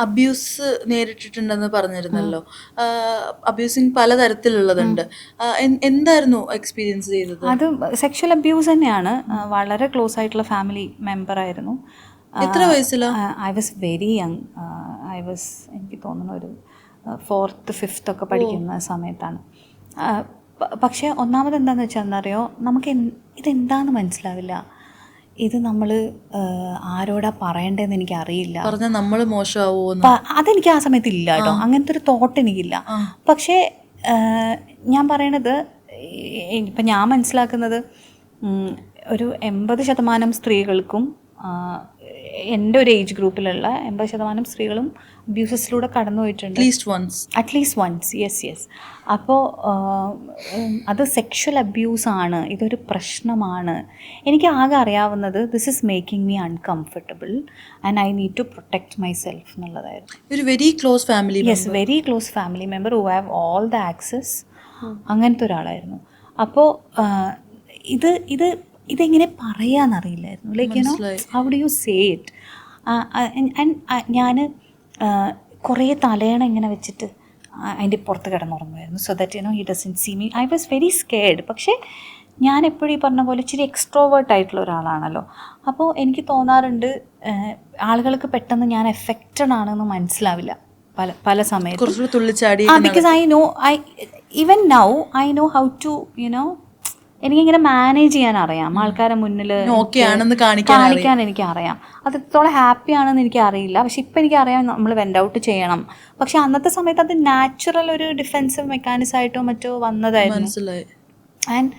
Abuse നേരിട്ടിട്ടുണ്ടെന്ന് പറഞ്ഞിരുന്നല്ലോ. Abusing പലതരത്തിലുള്ളതുണ്ട്. എന്തായിരുന്നു experience ചെയ്തത്? അത് സെക്ഷൽ അബ്യൂസ് തന്നെയാണ്. വളരെ ക്ലോസ് ആയിട്ടുള്ള ഫാമിലി മെമ്പർ ആയിരുന്നു. എത്ര വയസ്സിലാ? I was very young. എനിക്ക് തോന്നുന്നു ഒരു 4th 5th ഒക്കെ പഠിക്കുന്ന സമയത്താണ്. പക്ഷേ ഒന്നാമത് എന്താണെന്ന് വെച്ചാൽ എന്നറിയോ, നമുക്ക് ഇതെന്താണെന്ന് മനസ്സിലാവില്ല. ഇത് നമ്മൾ ആരോടാ പറയണ്ടതെന്ന് എനിക്കറിയില്ല. പറഞ്ഞാൽ നമ്മൾ മോശമാവോ അതെനിക്ക് ആ സമയത്ത് ഇല്ല കേട്ടോ, അങ്ങനത്തെ ഒരു തോട്ട് എനിക്കില്ല. പക്ഷേ ഞാൻ പറയണത്, ഇപ്പം ഞാൻ മനസ്സിലാക്കുന്നത് ഒരു 80% സ്ത്രീകൾക്കും, എൻ്റെ ഒരു ഏജ് ഗ്രൂപ്പിലുള്ള 80% സ്ത്രീകളും അബ്യൂസസിലൂടെ കടന്നു പോയിട്ടുണ്ട്. At least once. യെസ്. അപ്പോൾ അത് സെക്ഷൽ അബ്യൂസാണ്, ഇതൊരു പ്രശ്നമാണ്. എനിക്ക് ആകെ അറിയാവുന്നത് this is making me uncomfortable and I need to protect myself എന്നുള്ളതായിരുന്നു. ഒരു very close family very close family member who have all the access, അങ്ങനത്തെ ഒരാളായിരുന്നു. അപ്പോൾ ഇതെങ്ങനെ പറയാന്നറിയില്ലായിരുന്നു. Like you know, how do you say it. ഞാൻ കുറേ തലയണ ഇങ്ങനെ വെച്ചിട്ട് അതിൻ്റെ പുറത്ത് കിടന്നുറങ്ങുമായിരുന്നു, so that you know he doesn't see me. I was very scared. പക്ഷേ ഞാൻ എപ്പോഴും ഈ പറഞ്ഞ പോലെ ഇച്ചിരി എക്സ്ട്രോവേർട്ട് ആയിട്ടുള്ള ഒരാളാണല്ലോ. അപ്പോൾ എനിക്ക് തോന്നാറുണ്ട് ആളുകൾക്ക് പെട്ടെന്ന് ഞാൻ എഫക്റ്റഡ് ആണെന്ന് മനസ്സിലാവില്ല പല സമയത്തും. Because even now I know how to you know, എനിക്കിങ്ങനെ മാനേജ് ചെയ്യാൻ അറിയാം. ആൾക്കാരെ മുന്നിൽ കാണിക്കാൻ എനിക്കറിയാം. അത് എത്രത്തോളം ഹാപ്പി ആണെന്ന് എനിക്കറിയില്ല. പക്ഷെ ഇപ്പം എനിക്കറിയാം നമ്മൾ വെൻ്റ് ഔട്ട് ചെയ്യണം. പക്ഷെ അന്നത്തെ സമയത്ത് അത് നാച്ചുറൽ ഒരു ഡിഫെൻസീവ് മെക്കാനിസം ആയിട്ടോ മറ്റോ വന്നതായിരുന്നു. And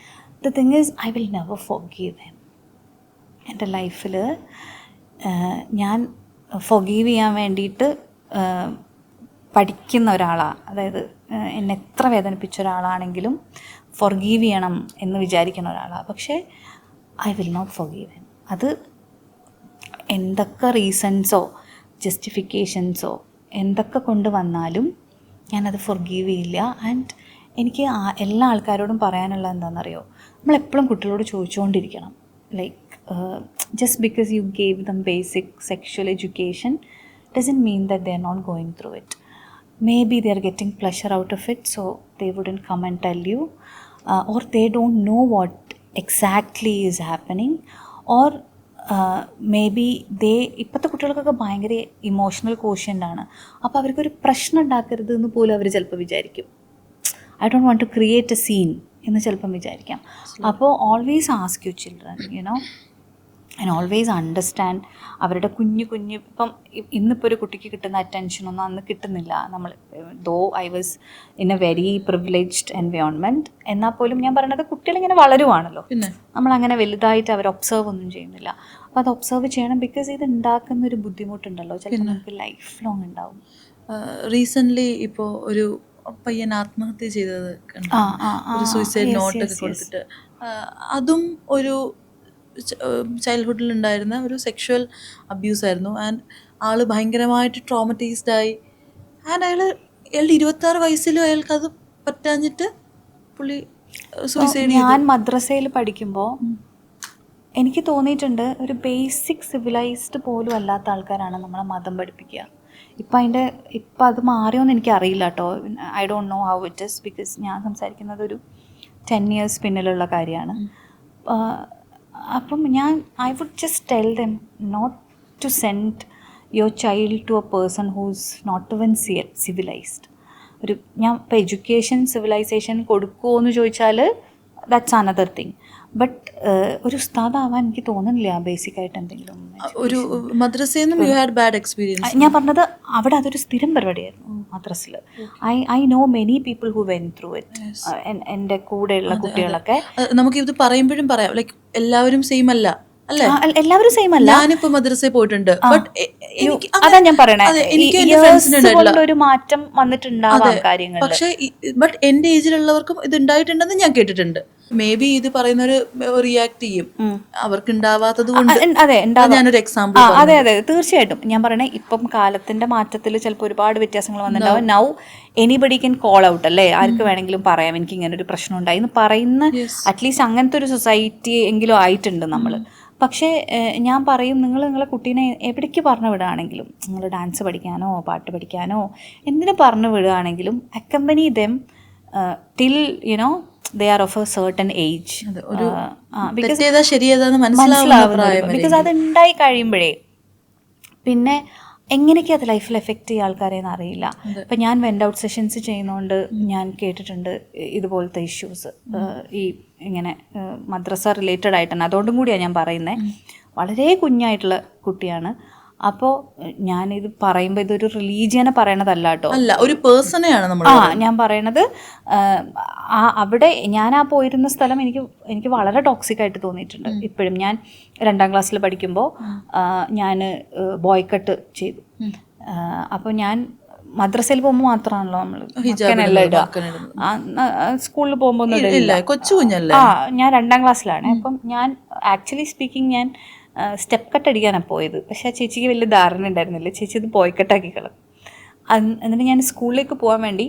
the thing is I will never forgive him. എൻ്റെ ലൈഫിൽ ഞാൻ ഫോർഗീവ് ചെയ്യാൻ വേണ്ടിയിട്ട് പഠിക്കുന്ന ഒരാളാണ്. അതായത് എന്നെ എത്ര വേദനിപ്പിച്ച ഒരാളാണെങ്കിലും ഫോർഗീവ് ചെയ്യണം എന്ന് വിചാരിക്കുന്ന ഒരാളാണ്. പക്ഷേ I will not forgive him. അത് എന്തൊക്കെ റീസൺസോ ജസ്റ്റിഫിക്കേഷൻസോ എന്തൊക്കെ കൊണ്ട് വന്നാലും ഞാനത് ഫോർഗീവ് ചെയ്യില്ല. ആൻഡ് എനിക്ക് എല്ലാ ആൾക്കാരോടും പറയാനുള്ളത് എന്താണെന്നറിയോ, നമ്മളെപ്പോഴും കുട്ടികളോട് ചോദിച്ചുകൊണ്ടിരിക്കണം, like just because you gave them basic sexual education doesn't mean that they are not going through it. Maybe they are getting pleasure out of it, so they wouldn't come and tell you, or they don't know what exactly is happening, or maybe they ഇപ്പോഴത്തെ കുട്ടികൾക്കൊക്കെ ഭയങ്കര emotional quotient ആണ്. അപ്പോൾ അവർക്കൊരു പ്രശ്നം ഉണ്ടാക്കരുത് എന്ന് പോലും അവർ ചിലപ്പോൾ വിചാരിക്കും. I don't want to create a scene എന്ന് ചിലപ്പം വിചാരിക്കാം. അപ്പോൾ always ask you children, you know, and always understand അവരുടെ കുഞ്ഞ് ഇപ്പം ഇന്നിപ്പോൾ ഒരു കുട്ടിക്ക് കിട്ടുന്ന അറ്റൻഷനൊന്നും അന്ന് കിട്ടുന്നില്ല. നമ്മൾ though I was in a very privileged environment, എന്നാൽ പോലും ഞാൻ പറയുന്നത് കുട്ടികളിങ്ങനെ വളരുവാണല്ലോ, നമ്മളങ്ങനെ വലുതായിട്ട് അവർ ഒബ്സർവ് ഒന്നും ചെയ്യുന്നില്ല. അപ്പോൾ അത് ഒബ്സർവ് ചെയ്യണം. ബിക്കോസ് ഇത് ഉണ്ടാക്കുന്നൊരു ബുദ്ധിമുട്ടുണ്ടല്ലോ, ചിലപ്പോൾ നമുക്ക് ലൈഫ് ലോങ് ഉണ്ടാവും. റീസെൻ്റ്ലി ഇപ്പോൾ ഒരു പയ്യൻ ആത്മഹത്യ ചെയ്തത് ഒരു സൂയിസൈഡ് നോട്ടൊക്കെ കൊടുത്തിട്ട്, അതും ഒരു ചൈൽഡ്ഹുഡിൽ ഉണ്ടായിരുന്ന ഒരു സെക്ഷൽ അബ്യൂസ് ആയിരുന്നു. ആൻഡ് ആള് ഭയങ്കരമായിട്ട് ട്രോമറ്റൈസ്ഡ് ആയി. ആൻഡ് അയാളുടെ 26 വയസ്സിലും അയാൾക്കത് പറ്റാഞ്ഞിട്ട് പുള്ളി സൂയിസൈഡ് ചെയ്തു. ഞാൻ മദ്രസയിൽ പഠിക്കുമ്പോൾ എനിക്ക് തോന്നിയിട്ടുണ്ട്, ഒരു ബേസിക് സിവിലൈസ്ഡ് പോലും അല്ലാത്ത ആൾക്കാരാണ് നമ്മളെ മതം പഠിപ്പിക്കുക. ഇപ്പം അത് മാറിയോന്ന് എനിക്കറിയില്ല കേട്ടോ. I don't know how it is, because ഞാൻ സംസാരിക്കുന്നത് ഒരു 10 years പിന്നിലുള്ള കാര്യമാണ്. അപ്പം I would just tell them not to send your child to a person who's not even civilized. ഞാൻ ഇപ്പോൾ എഡ്യൂക്കേഷൻ സിവിലൈസേഷൻ കൊടുക്കുമോ എന്ന് ചോദിച്ചാൽ ദാറ്റ്സ് അനദർ തിങ്. ബട്ട് ഒരു ഉസ്താദാവാൻ എനിക്ക് തോന്നുന്നില്ല ബേസിക്കായിട്ട് എന്തെങ്കിലും. ഒരു മദ്രസയിൽ നിന്നും യു ഹാഡ് ബാഡ് എക്സ്പീരിയൻസ്? ഞാൻ പറഞ്ഞത് അവിടെ അതൊരു സ്ഥിരം പരിപാടിയായിരുന്നു മദ്രസയിൽ. I know many people who went through it. എൻ്റെ കൂടെയുള്ള കുട്ടികളൊക്കെ. നമുക്കിത് പറയുമ്പോഴും പറയാം, ലൈക്ക് എല്ലാവരും സെയിം അല്ല, അല്ലേ? എല്ലാവരും സെയിം അല്ല. ഞാനിപ്പോ മദ്രസയിൽ പോയിട്ടുണ്ട്. അതാ ഞാൻ പറയണേ, ഒരു മാറ്റം വന്നിട്ടുണ്ടാവാം കാര്യങ്ങൾ. പക്ഷെ ബട്ട് എന്റെ ഏജിലുള്ളവർക്കും ഇത് ഉണ്ടായിട്ടുണ്ടെന്ന് ഞാൻ കേട്ടിട്ടുണ്ട്. മേ ബി ഇത് പറയുന്നവര് റിയാക്ട് ചെയ്യും, അവർക്ക് ഉണ്ടാവാത്തത് കൊണ്ട്. അതെ, ഞാനൊരു എക്സാമ്പിൾ. അതെ തീർച്ചയായിട്ടും. ഞാൻ പറയണേ, ഇപ്പം കാലത്തിന്റെ മാറ്റത്തിൽ ചിലപ്പോൾ ഒരുപാട് വ്യത്യാസങ്ങൾ വന്നിട്ടുണ്ടാവും. Now anybody can call out, അല്ലേ? ആർക്ക് വേണമെങ്കിലും പറയാം എനിക്ക് ഇങ്ങനെ ഒരു പ്രശ്നം ഉണ്ടായി എന്ന് പറയുന്ന അറ്റ്ലീസ്റ്റ് അങ്ങനത്തെ ഒരു സൊസൈറ്റി എങ്കിലും ആയിട്ടുണ്ട് നമ്മൾ. പക്ഷേ ഞാൻ പറയും, നിങ്ങളെ കുട്ടീനെ എവിടേക്ക് പറഞ്ഞു വിടുകയാണെങ്കിലും, നിങ്ങൾ ഡാൻസ് പഠിക്കാനോ പാട്ട് പഠിക്കാനോ എന്തിനു പറഞ്ഞു വിടുകയാണെങ്കിലും accompany them till they are of a certain age. Because അത് ഉണ്ടായി കഴിയുമ്പോഴേ പിന്നെ എങ്ങനെയൊക്കെ അത് ലൈഫിൽ എഫക്റ്റ് ചെയ്യുക ആൾക്കാരെന്ന് അറിയില്ല. ഇപ്പം ഞാൻ വെൻഡ് ഔട്ട് സെഷൻസ് ചെയ്യുന്നതുകൊണ്ട് ഞാൻ കേട്ടിട്ടുണ്ട് ഇതുപോലത്തെ ഇഷ്യൂസ്, ഈ ഇങ്ങനെ മദ്രസ റിലേറ്റഡ് ആയിട്ട് തന്നെ. അതുകൊണ്ടും കൂടിയാണ് ഞാൻ പറയുന്നത്. വളരെ കുഞ്ഞായിട്ടുള്ള കുട്ടിയാണ്. അപ്പോൾ ഞാനിത് പറയുമ്പോൾ ഇതൊരു റിലീജിയനെ പറയണതല്ല കേട്ടോ, അല്ല, ഒരു പേഴ്സണെയാണ് നമ്മൾ. ഞാൻ പറയണത് അവിടെ ഞാൻ പോയിരുന്ന സ്ഥലം എനിക്ക് വളരെ ടോക്സിക് ആയിട്ട് തോന്നിയിട്ടുണ്ട് ഇപ്പോഴും. ഞാൻ 2ാം ക്ലാസ്സിൽ പഠിക്കുമ്പോൾ ഞാൻ ബോയ്ക്കട്ട് ചെയ്തു. അപ്പോൾ ഞാൻ മദ്രസയിൽ പോകുമ്പോൾ മാത്രമാണല്ലോ നമ്മൾ ഇടുക, സ്കൂളിൽ പോകുമ്പോൾ ഒന്നും ഇടില്ല. കൊച്ചു കുഞ്ഞല്ലേ. ഞാൻ 2ാം ക്ലാസ്സിലാണ്. അപ്പം ഞാൻ ആക്ച്വലി സ്പീക്കിംഗ് ഞാൻ സ്റ്റെപ്പ് കട്ട് അടിക്കാനാണ് പോയത്. പക്ഷെ ആ ചേച്ചിക്ക് വലിയ ധാരണ ഉണ്ടായിരുന്നില്ല. ചേച്ചി ഇത് ബോയ്ക്കട്ടാക്കി കളഞ്ഞു. എന്നിട്ട് ഞാൻ സ്കൂളിലേക്ക് പോകാൻ വേണ്ടി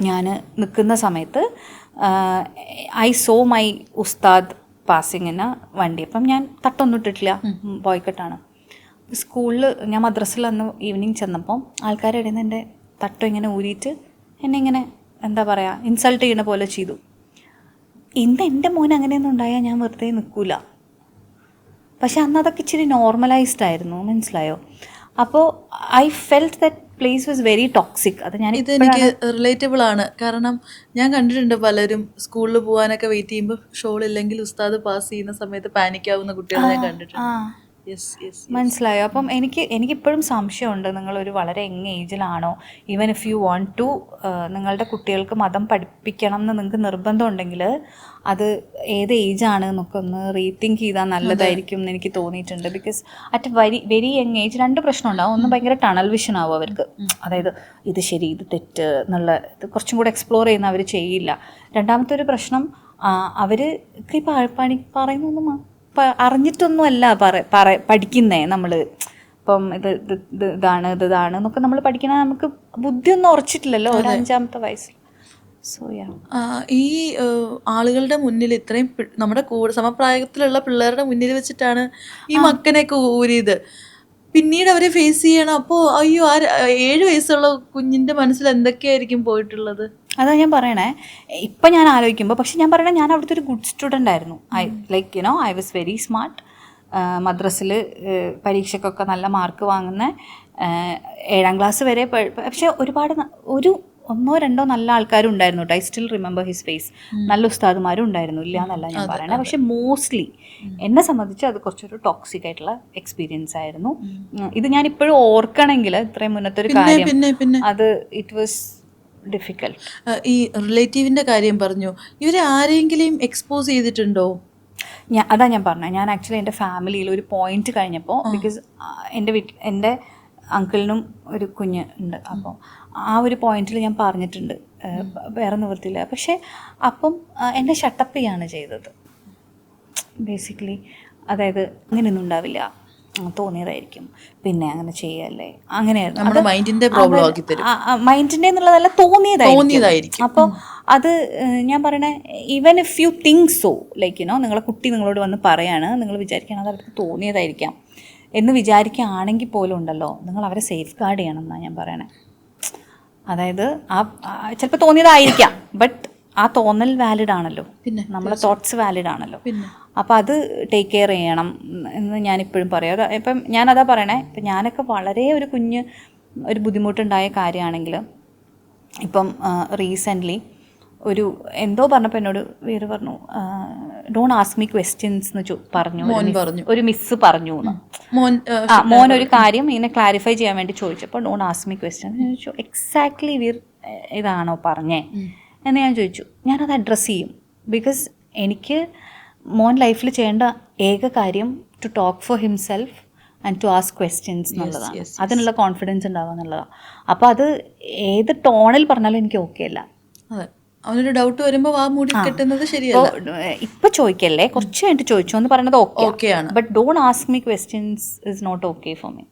ഞാൻ നിൽക്കുന്ന സമയത്ത് ഐ സോ മൈ ഉസ്താദ് പാസിങ്ങിന് വണ്ടി. അപ്പം ഞാൻ തട്ടൊന്നും ഇട്ടിട്ടില്ല, ബോയ്ക്കട്ടാണ്. സ്കൂളിൽ ഞാൻ മദ്രസയിൽ അന്ന് ഈവനിങ് ചെന്നപ്പോൾ ആൾക്കാരുടെ ഇടയിൽ നിന്ന് എൻ്റെ തട്ടം ഇങ്ങനെ ഊരിയിട്ട് എന്നെ ഇങ്ങനെ എന്താ പറയുക ഇൻസൾട്ട് ചെയ്യണ പോലെ ചെയ്തു. ഇന്ന് എൻ്റെ മോൻ അങ്ങനെയൊന്നും ഉണ്ടായാൽ ഞാൻ വെറുതെ നിൽക്കില്ല. പക്ഷെ അന്ന് അതൊക്കെ ഇച്ചിരി നോർമലൈസ്ഡ് ആയിരുന്നു, മനസ്സിലായോ? അപ്പോൾ I felt that place was very toxic. അത് ഞാൻ ഇതെനിക്ക് റിലേറ്റബിൾ ആണ്. കാരണം ഞാൻ കണ്ടിട്ടുണ്ട് പലരും സ്കൂളിൽ പോകാനൊക്കെ വെയിറ്റ് ചെയ്യുമ്പോൾ ഷോൾ ഇല്ലെങ്കിൽ ഉസ്താദ് പാസ് ചെയ്യുന്ന സമയത്ത് പാനിക് ആവുന്ന കുട്ടികളെ ഞാൻ കണ്ടിട്ടുണ്ട്. മനസ്സിലായോ? അപ്പം എനിക്കിപ്പോഴും സംശയമുണ്ട്, നിങ്ങളൊരു വളരെ യങ് ഏജിലാണോ, even if you want to നിങ്ങളുടെ കുട്ടികൾക്ക് മതം പഠിപ്പിക്കണം എന്ന് നിങ്ങൾക്ക് നിർബന്ധം ഉണ്ടെങ്കിൽ അത് ഏത് ഏജാണ് എന്നൊക്കെ ഒന്ന് റീതിങ്ക് ചെയ്താൽ നല്ലതായിരിക്കും എന്ന് എനിക്ക് തോന്നിയിട്ടുണ്ട്. Because at very young age 2 പ്രശ്നം ഉണ്ടാവും. ഒന്ന് ഭയങ്കര ടണൽ വിഷൻ ആവും അവർക്ക്, അതായത് ഇത് ശരി ഇത് തെറ്റ് എന്നുള്ള ഇത് കുറച്ചും കൂടെ എക്സ്പ്ലോർ ചെയ്യുന്ന അവർ ചെയ്യില്ല. രണ്ടാമത്തെ ഒരു പ്രശ്നം, അവർ ഈ പറയുന്നൊന്നും അറിഞ്ഞിട്ടൊന്നുമല്ല പഠിക്കുന്നേ. നമ്മൾ ഇപ്പം ഇതാണ് എന്നൊക്കെ നമ്മൾ പഠിക്കണ നമുക്ക് ബുദ്ധിയൊന്നും ഉറച്ചിട്ടില്ലല്ലോ ഒരു 5ാമത്തെ വയസ്സിൽ. സോ ഈ ആളുകളുടെ മുന്നിൽ ഇത്രയും നമ്മുടെ കൂടെ സമപ്രായത്തിലുള്ള പിള്ളേരുടെ മുന്നിൽ വെച്ചിട്ടാണ് ഈ മക്കനെയൊക്കെ ഊരിയത്. പിന്നീട് അവരെ ഫേസ് ചെയ്യണം. അപ്പോൾ അയ്യോ, 7 വയസ്സുള്ള കുഞ്ഞിൻ്റെ മനസ്സിൽ എന്തൊക്കെയായിരിക്കും പോയിട്ടുള്ളത്? അതാ ഞാൻ പറയണേ. ഇപ്പം ഞാൻ ആലോചിക്കുമ്പോൾ, പക്ഷെ ഞാൻ പറയണേ ഞാൻ അവിടുത്തെ ഒരു ഗുഡ് സ്റ്റുഡൻ്റ് ആയിരുന്നു. I was very smart. മദ്രസിൽ പരീക്ഷയ്ക്കൊക്കെ നല്ല മാർക്ക് വാങ്ങുന്ന 7ാം ക്ലാസ് വരെ. പക്ഷെ ഒരുപാട് 1-2 നല്ല ആൾക്കാരും ഉണ്ടായിരുന്നു കേട്ടോ. I still remember his face. നല്ല ഉസ്താദുമാരും ഉണ്ടായിരുന്നു, ഇല്ല എന്നല്ല ഞാൻ പറയണേ. പക്ഷെ മോസ്റ്റ്ലി എന്നെ സംബന്ധിച്ച് അത് കുറച്ചൊരു ടോക്സിക് ആയിട്ടുള്ള എക്സ്പീരിയൻസ് ആയിരുന്നു. ഇത് ഞാൻ ഇപ്പോഴും ഓർക്കണമെങ്കിൽ ഇത്രയും മുന്നത്തെ ഒരു കാര്യം, അത് ഇറ്റ് വാസ് ഡിഫിക്കൽട്ട്. ഈ റിലേറ്റീവിൻ്റെ കാര്യം പറഞ്ഞു, ഇവരെ ആരെങ്കിലും എക്സ്പോസ് ചെയ്തിട്ടുണ്ടോ? അതാ ഞാൻ പറഞ്ഞത്. ഞാൻ ആക്ച്വലി എൻ്റെ ഫാമിലിയിൽ ഒരു പോയിന്റ് കഴിഞ്ഞപ്പോൾ, ബിക്കോസ് എൻ്റെ അങ്കിളിനും ഒരു കുഞ്ഞ് ഉണ്ട്. അപ്പോൾ ആ ഒരു പോയിന്റിൽ ഞാൻ പറഞ്ഞിട്ടുണ്ട്, വേറെ നിവൃത്തിയില്ല. പക്ഷേ അപ്പം എന്നെ ഷട്ടപ്പ് ചെയ്യാണ് ചെയ്തത് ബേസിക്കലി. അതായത് അങ്ങനെയൊന്നും ഉണ്ടാവില്ല, തോന്നിയതായിരിക്കും, പിന്നെ അങ്ങനെ ചെയ്യല്ലേ, അങ്ങനെയായിരുന്നു. മൈൻഡിൻ്റെ എന്നുള്ളതല്ല, തോന്നിയതായിരിക്കും. അപ്പോൾ അത് ഞാൻ പറയണേ, even if you think so, like നിങ്ങളെ കുട്ടി നിങ്ങളോട് വന്ന് പറയാണ്, നിങ്ങൾ വിചാരിക്കണം അത് അവർക്ക് തോന്നിയതായിരിക്കാം എന്ന് വിചാരിക്കുകയാണെങ്കിൽ പോലും ഉണ്ടല്ലോ, നിങ്ങൾ അവരെ സേഫ് ഗാർഡ് ചെയ്യണം എന്നാണ് ഞാൻ പറയണേ. അതായത് ചിലപ്പോൾ തോന്നിയതായിരിക്കാം, ബട്ട് ആ തോന്നൽ വാലിഡ് ആണല്ലോ, പിന്നെ നമ്മളെ തോട്ട്സ് വാലിഡ് ആണല്ലോ. അപ്പോൾ അത് ടേക്ക് കെയർ ചെയ്യണം എന്ന് ഞാനിപ്പോഴും പറയാം. ഇപ്പം ഞാനതാ പറയണേ, ഇപ്പം ഞാനൊക്കെ വളരെ ഒരു ബുദ്ധിമുട്ടുണ്ടായ കാര്യമാണെങ്കിൽ, ഇപ്പം റീസെൻ്റ്ലി എന്തോ പറഞ്ഞപ്പോൾ എന്നോട് വേറെ പറഞ്ഞു, ഡോണ്ട് ആസ്ക് മീ ക്വസ്റ്റ്യൻസ് എന്ന് പറഞ്ഞു. ഒരു മിസ് പറഞ്ഞു എന്ന്. മോൻ ഒരു കാര്യം ഇങ്ങനെ ക്ലാരിഫൈ ചെയ്യാൻ വേണ്ടി ചോദിച്ചപ്പോൾ ഡോണ്ട് ആസ്ക് മീ ക്വസ്റ്റ്യൻസ് ചോദിച്ചു. എക്സാക്ട്ലി ഇതാണോ പറഞ്ഞേ എന്ന് ഞാൻ ചോദിച്ചു. ഞാനത് അഡ്രസ്സ് ചെയ്യും. ബിക്കോസ് എനിക്ക് മോൻ ലൈഫിൽ ചെയ്യേണ്ട ഏക കാര്യം to talk for himself and to ask questions എന്നുള്ളതാണ്. അതിനുള്ള കോൺഫിഡൻസ് ഉണ്ടാവുക എന്നുള്ളതാണ്. അപ്പോൾ അത് ഏത് ടോണിൽ പറഞ്ഞാലും എനിക്ക് ഓക്കെ അല്ല. അവനൊരു ഡൗട്ട് വരുമ്പോൾ ആ മൂടി കിട്ടുന്നത് ശരിയല്ല. ഇപ്പൊ ചോദിക്കല്ലേ, കുറച്ച് കഴിഞ്ഞിട്ട് ചോദിച്ചു എന്ന് പറയുന്നത് ഓക്കെ ആണ്. But don't ask me questions is not okay for me.